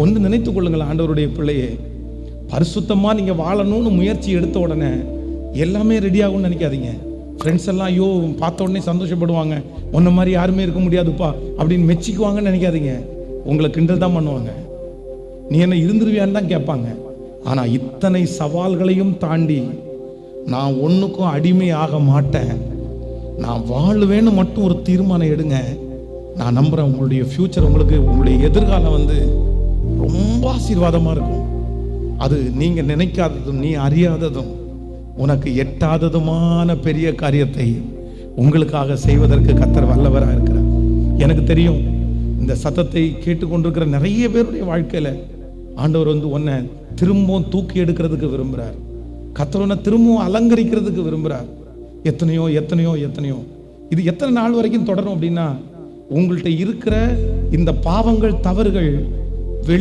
ஒன்று நினைத்துக் கொள்ளுங்கள், ஆண்டவருடைய பிள்ளையே, பரிசுத்தமாக நீங்கள் வாழணும்னு முயற்சி எடுத்த உடனே எல்லாமே ரெடி ஆகும்னு நினைக்காதீங்க. ஃப்ரெண்ட்ஸ் எல்லாம் ஐயோ பார்த்த உடனே சந்தோஷப்படுவாங்க, உன்ன மாதிரி யாருமே இருக்க முடியாதுப்பா அப்படின்னு மெச்சிக்குவாங்கன்னு நினைக்காதீங்க. உங்களை கிண்டல் தான் பண்ணுவாங்க, நீ என்ன இருந்துருவியான்னு தான் கேட்பாங்க. ஆனால் இத்தனை சவால்களையும் தாண்டி நான் ஒன்றுக்கும் அடிமை ஆக மாட்டேன், நான் வாழ்வேன்னு மட்டும் ஒரு தீர்மானம் எடுங்க. நான் நம்புகிறேன் உங்களுடைய ஃப்யூச்சர், உங்களுடைய எதிர்காலம் ரொம்ப ஆசீர்வாதமாக இருக்கும். அது நீங்கள் நினைக்காததும் நீ அறியாததும் உனக்கு எட்டாததுமான பெரிய காரியத்தை உங்களுக்காக செய்வதற்கு கர்த்தர் வல்லவராக இருக்கிறார். எனக்கு தெரியும், இந்த சத்தத்தை கேட்டுக்கொண்டிருக்கிற நிறைய பேருடைய வாழ்க்கையில் ஆண்டவர் உன்னை திரும்பவும் தூக்கி எடுக்கிறதுக்கு விரும்புகிறார். கர்த்தர் உன்னை திரும்பவும் அலங்கரிக்கிறதுக்கு விரும்புகிறார். எத்தனையோ எத்தனையோ எத்தனையோ இது எத்தனை நாள் வரைக்கும் தொடரும் அப்படின்னா, உங்கள்கிட்ட இருக்கிற இந்த பாவங்கள் தவறுகள்